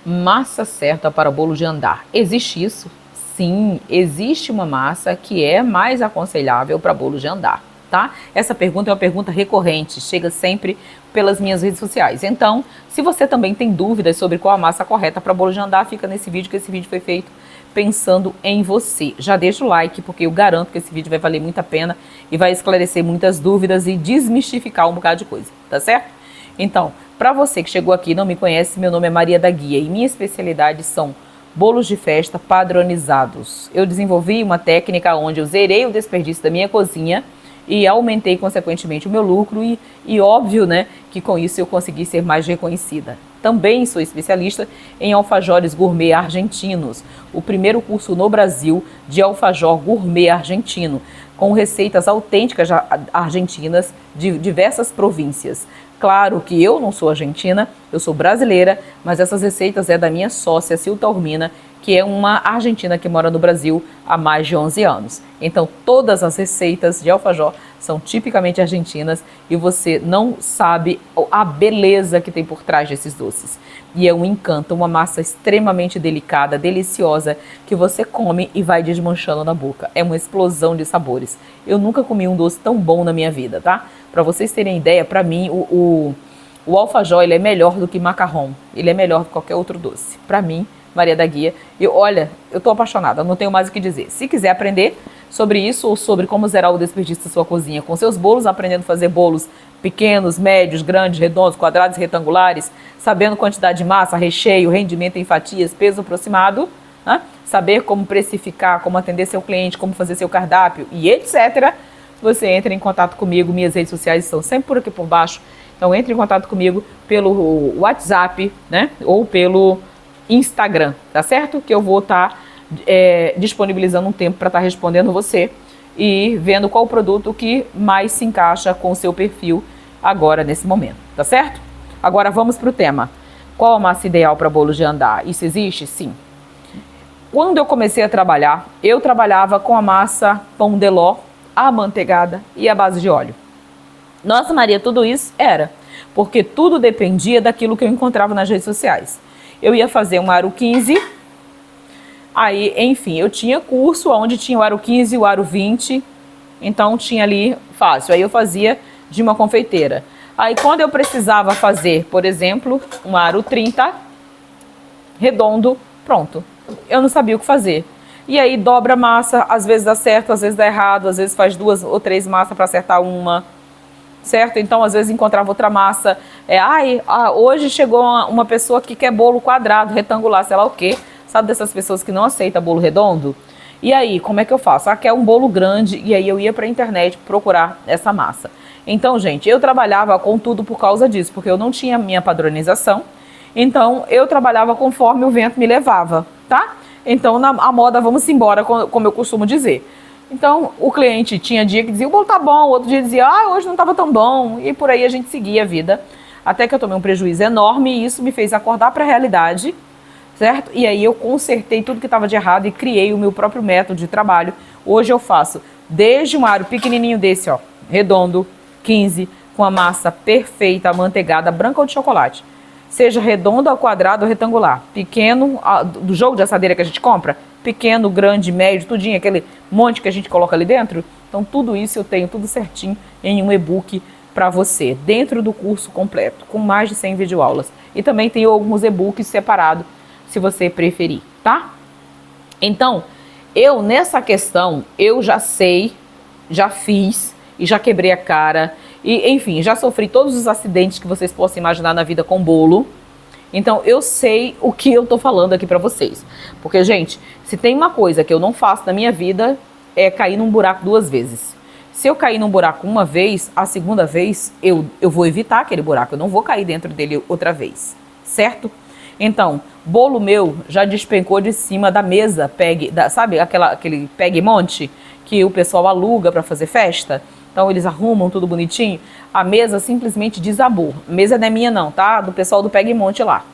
Massa certa para bolo de andar. Existe isso? Sim, existe uma massa que é mais aconselhável para bolo de andar, tá? Essa pergunta é uma pergunta recorrente, chega sempre pelas minhas redes sociais. Então, se você também tem dúvidas sobre qual a massa correta para bolo de andar, fica nesse vídeo, que esse vídeo foi feito pensando em você. Já deixa o like, porque eu garanto que esse vídeo vai valer muito a pena e vai esclarecer muitas dúvidas e desmistificar um bocado de coisa, tá certo? Então, para você que chegou aqui e não me conhece, meu nome é Maria da Guia e minha especialidade são bolos de festa padronizados. Eu desenvolvi uma técnica onde eu zerei o desperdício da minha cozinha e aumentei consequentemente o meu lucro e óbvio, né, que com isso eu consegui ser mais reconhecida. Também sou especialista em alfajores gourmet argentinos, o primeiro curso no Brasil de alfajor gourmet argentino, com receitas autênticas argentinas de diversas províncias. Claro que eu não sou argentina, eu sou brasileira, mas essas receitas é da minha sócia, Silta Urmina, que é uma argentina que mora no Brasil há mais de 11 anos. Então, todas as receitas de alfajor são tipicamente argentinas e você não sabe a beleza que tem por trás desses doces. E é um encanto, uma massa extremamente delicada, deliciosa, que você come e vai desmanchando na boca. É uma explosão de sabores. Eu nunca comi um doce tão bom na minha vida, tá? Para vocês terem ideia, para mim, o alfajor ele é melhor do que macarrão. Ele é melhor do que qualquer outro doce. Para mim, Maria da Guia. Olha, eu tô apaixonada, não tenho mais o que dizer. Se quiser aprender sobre isso ou sobre como zerar o desperdício da sua cozinha com seus bolos, aprendendo a fazer bolos pequenos, médios, grandes, redondos, quadrados e retangulares, sabendo quantidade de massa, recheio, rendimento em fatias, peso aproximado, né? Saber como precificar, como atender seu cliente, como fazer seu cardápio e etc., você entra em contato comigo. Minhas redes sociais estão sempre por aqui por baixo. Então entre em contato comigo pelo WhatsApp, né? Ou pelo Instagram, tá certo? Que eu vou estar disponibilizando um tempo para estar respondendo você e vendo qual o produto que mais se encaixa com o seu perfil agora, nesse momento, tá certo? Agora vamos para o tema. Qual a massa ideal para bolo de andar? Isso existe? Sim. Quando eu comecei a trabalhar, eu trabalhava com a massa pão de ló, amanteigada e a base de óleo. Nossa, Maria, tudo isso era, porque tudo dependia daquilo que eu encontrava nas redes sociais. Eu ia fazer um aro 15, aí, enfim, eu tinha curso onde tinha o aro 15 e o aro 20, então tinha ali fácil. Aí eu fazia de uma confeiteira. Aí quando eu precisava fazer, por exemplo, um aro 30, redondo, pronto. Eu não sabia o que fazer. E aí dobra a massa, às vezes dá certo, às vezes dá errado, às vezes faz 2 ou 3 massas para acertar uma, certo? Então, às vezes encontrava outra massa. Hoje chegou uma pessoa que quer bolo quadrado, retangular, sei lá o quê. Sabe dessas pessoas que não aceitam bolo redondo? E aí, como é que eu faço? Quer um bolo grande, e aí eu ia para a internet procurar essa massa. Então, gente, eu trabalhava com tudo por causa disso, porque eu não tinha minha padronização. Então, eu trabalhava conforme o vento me levava, tá? Então, a moda, vamos embora, como eu costumo dizer. Então, o cliente tinha dia que dizia, o bolo tá bom, outro dia dizia, hoje não estava tão bom, e por aí a gente seguia a vida, até que eu tomei um prejuízo enorme e isso me fez acordar para a realidade, certo? E aí eu consertei tudo que estava de errado e criei o meu próprio método de trabalho. Hoje eu faço desde um aro pequenininho desse, ó, redondo, 15, com a massa perfeita, amanteigada, branca ou de chocolate. Seja redondo, ao quadrado ou retangular. Pequeno, do jogo de assadeira que a gente compra, pequeno, grande, médio, tudinho, aquele monte que a gente coloca ali dentro. Então tudo isso eu tenho tudo certinho em um e-book para você, dentro do curso completo, com mais de 100 videoaulas. E também tem alguns e-books separados, se você preferir, tá? Então, eu nessa questão, eu já sei, já fiz e já quebrei a cara. E, enfim, já sofri todos os acidentes que vocês possam imaginar na vida com bolo. Então, eu sei o que eu tô falando aqui pra vocês. Porque, gente, se tem uma coisa que eu não faço na minha vida, é cair num buraco 2 vezes. Se eu cair num buraco uma vez, a segunda vez, eu vou evitar aquele buraco. Eu não vou cair dentro dele outra vez, certo? Então, bolo meu já despencou de cima da mesa, sabe aquele pegue monte que o pessoal aluga pra fazer festa? Então eles arrumam tudo bonitinho, a mesa simplesmente desabou. A mesa não é minha não, tá? Do pessoal do Pegue Monte lá.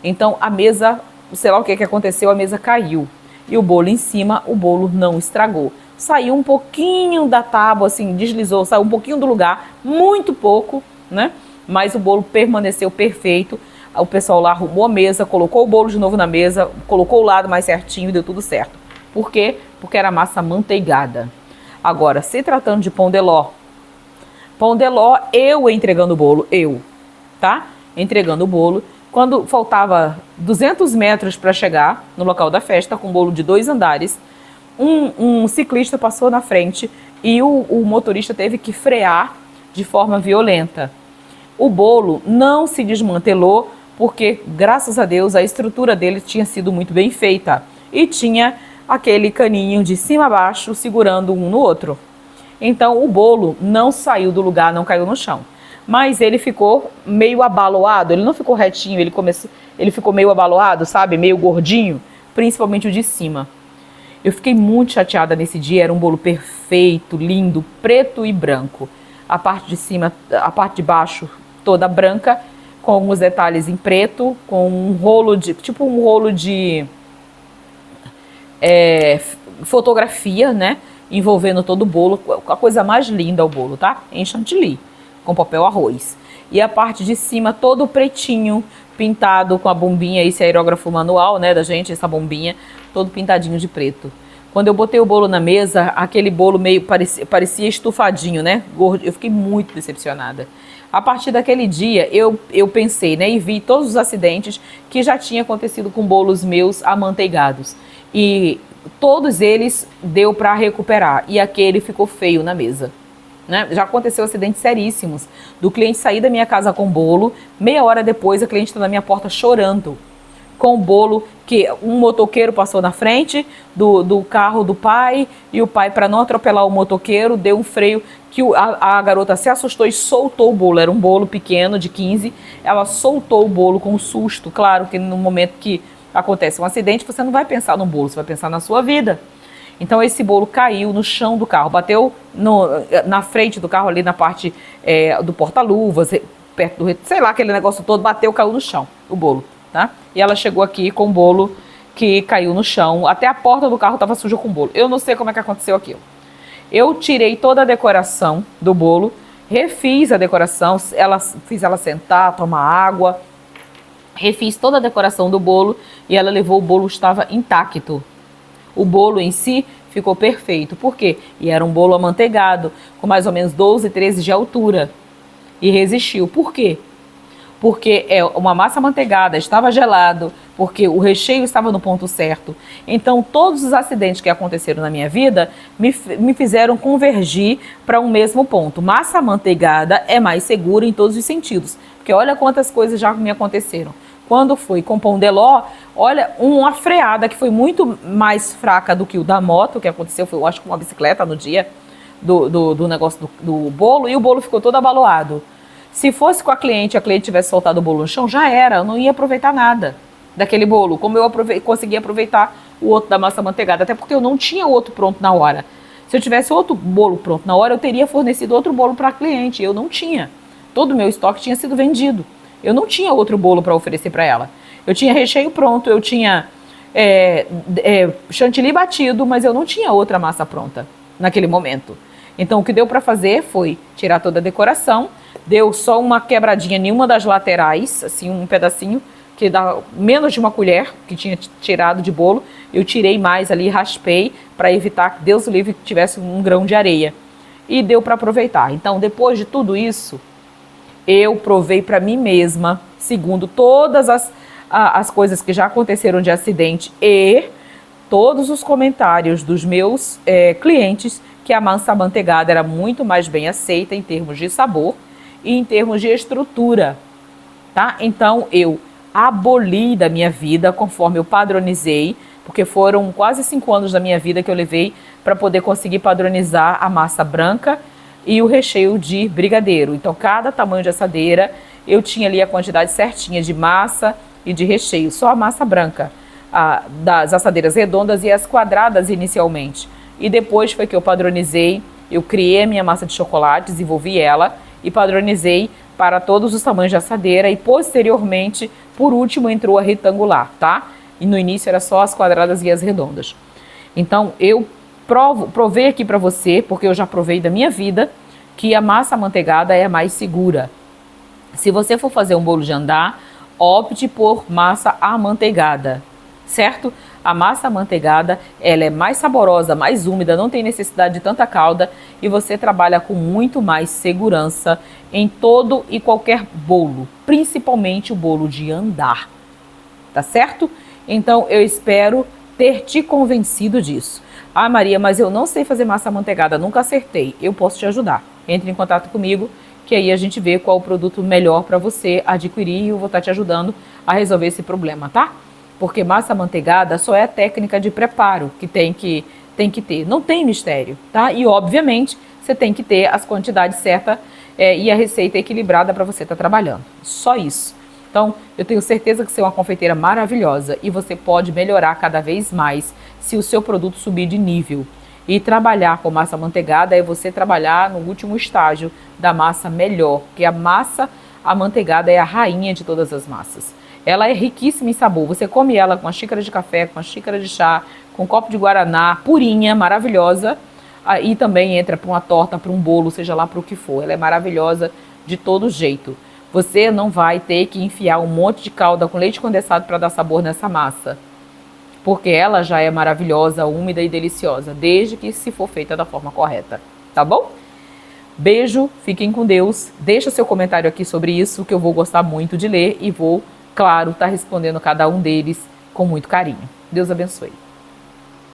Então a mesa, sei lá o que aconteceu, a mesa caiu. E o bolo em cima, o bolo não estragou. Saiu um pouquinho da tábua, assim, deslizou, saiu um pouquinho do lugar, muito pouco, né? Mas o bolo permaneceu perfeito. o pessoal lá arrumou a mesa, colocou o bolo de novo na mesa, colocou o lado mais certinho e deu tudo certo. Por quê? Porque era massa amanteigada. Agora, se tratando de pão de ló, eu entregando o bolo, tá? Entregando o bolo. Quando faltava 200 metros para chegar no local da festa, com um bolo de 2 andares, um ciclista passou na frente e o motorista teve que frear de forma violenta. O bolo não se desmantelou porque, graças a Deus, a estrutura dele tinha sido muito bem feita e tinha aquele caninho de cima a baixo segurando um no outro. Então o bolo não saiu do lugar, não caiu no chão. Mas ele ficou meio abaloado, ele não ficou retinho, ele ficou meio abaloado, sabe? Meio gordinho, principalmente o de cima. Eu fiquei muito chateada nesse dia, era um bolo perfeito, lindo, preto e branco. A parte de cima, a parte de baixo toda branca, com os detalhes em preto, com um rolo de, tipo um rolo de fotografia, né? Envolvendo todo o bolo, a coisa mais linda o bolo, tá? Em chantilly, com papel arroz. E a parte de cima todo pretinho, pintado com a bombinha, esse aerógrafo manual, né, da gente, essa bombinha, todo pintadinho de preto. Quando eu botei o bolo na mesa, aquele bolo meio parecia estufadinho, né? Gordo. Eu fiquei muito decepcionada. A partir daquele dia, eu pensei, né, e vi todos os acidentes que já tinha acontecido com bolos meus amanteigados. E todos eles deu para recuperar. E aquele ficou feio na mesa. Né? Já aconteceu acidentes seríssimos. Do cliente sair da minha casa com bolo, meia hora depois a cliente está na minha porta chorando. Com o bolo que um motoqueiro passou na frente do carro do pai, e o pai, para não atropelar o motoqueiro, deu um freio que a garota se assustou e soltou o bolo. Era um bolo pequeno de 15, ela soltou o bolo com um susto. Claro que no momento que acontece um acidente, você não vai pensar no bolo, você vai pensar na sua vida. Então esse bolo caiu no chão do carro, bateu na frente do carro, ali na parte do porta-luvas, perto do, sei lá, aquele negócio todo, bateu, caiu no chão, o bolo, tá? E ela chegou aqui com o bolo que caiu no chão, até a porta do carro estava suja com o bolo. Eu não sei como é que aconteceu aquilo. Eu tirei toda a decoração do bolo, refiz a decoração, fiz ela sentar, tomar água, refiz toda a decoração do bolo e ela levou, o bolo estava intacto. O bolo em si ficou perfeito. Por quê? E era um bolo amanteigado, com mais ou menos 12, 13 de altura. E resistiu. Por quê? Porque uma massa amanteigada, estava gelado, porque o recheio estava no ponto certo. Então, todos os acidentes que aconteceram na minha vida me fizeram convergir para um mesmo ponto. Massa amanteigada é mais segura em todos os sentidos. Porque olha quantas coisas já me aconteceram. Quando foi com pão de ló, olha, uma freada que foi muito mais fraca do que o da moto, que aconteceu, foi, eu acho, com uma bicicleta no dia do negócio do bolo, e o bolo ficou todo abaloado. Se fosse com a cliente tivesse soltado o bolo no chão, já era, eu não ia aproveitar nada daquele bolo, como eu consegui aproveitar o outro da massa manteigada, até porque eu não tinha outro pronto na hora. Se eu tivesse outro bolo pronto na hora, eu teria fornecido outro bolo para a cliente, eu não tinha. Todo o meu estoque tinha sido vendido. Eu não tinha outro bolo para oferecer para ela. Eu tinha recheio pronto, eu tinha chantilly batido, mas eu não tinha outra massa pronta naquele momento. Então o que deu para fazer foi tirar toda a decoração, deu só uma quebradinha em uma das laterais, assim, um pedacinho que dá menos de uma colher que tinha tirado de bolo. Eu tirei mais ali, raspei para evitar que Deus o livre tivesse um grão de areia. E deu para aproveitar. Então depois de tudo isso, eu provei para mim mesma, segundo todas as coisas que já aconteceram de acidente e todos os comentários dos meus clientes, que a massa amanteigada era muito mais bem aceita em termos de sabor e em termos de estrutura, tá? Então eu aboli da minha vida conforme eu padronizei, porque foram quase 5 anos da minha vida que eu levei para poder conseguir padronizar a massa branca e o recheio de brigadeiro. Então, cada tamanho de assadeira, eu tinha ali a quantidade certinha de massa e de recheio. Só a massa branca, das assadeiras redondas e as quadradas inicialmente. E depois foi que eu padronizei, eu criei a minha massa de chocolate, desenvolvi ela e padronizei para todos os tamanhos de assadeira. E posteriormente, por último, entrou a retangular, tá? E no início era só as quadradas e as redondas. Então, eu provei aqui para você, porque eu já provei da minha vida, que a massa amanteigada é mais segura. Se você for fazer um bolo de andar, opte por massa amanteigada, certo? A massa amanteigada, ela é mais saborosa, mais úmida, não tem necessidade de tanta calda e você trabalha com muito mais segurança em todo e qualquer bolo, principalmente o bolo de andar, tá certo? Então eu espero ter te convencido disso. Ah, Maria, mas eu não sei fazer massa amanteigada, nunca acertei. Eu posso te ajudar. Entre em contato comigo, que aí a gente vê qual o produto melhor para você adquirir e eu vou estar te ajudando a resolver esse problema, tá? Porque massa amanteigada só é a técnica de preparo que tem que ter. Não tem mistério, tá? E, obviamente, você tem que ter as quantidades certas e a receita equilibrada para você estar trabalhando. Só isso. Então, eu tenho certeza que você é uma confeiteira maravilhosa e você pode melhorar cada vez mais se o seu produto subir de nível. E trabalhar com massa amanteigada é você trabalhar no último estágio da massa melhor, porque a massa amanteigada é a rainha de todas as massas. Ela é riquíssima em sabor. Você come ela com uma xícara de café, com uma xícara de chá, com um copo de guaraná, purinha, maravilhosa. E também entra para uma torta, para um bolo, seja lá para o que for. Ela é maravilhosa de todo jeito. Você não vai ter que enfiar um monte de calda com leite condensado para dar sabor nessa massa. Porque ela já é maravilhosa, úmida e deliciosa, desde que se for feita da forma correta. Tá bom? Beijo, fiquem com Deus. Deixa seu comentário aqui sobre isso, que eu vou gostar muito de ler e vou, claro, estar respondendo cada um deles com muito carinho. Deus abençoe.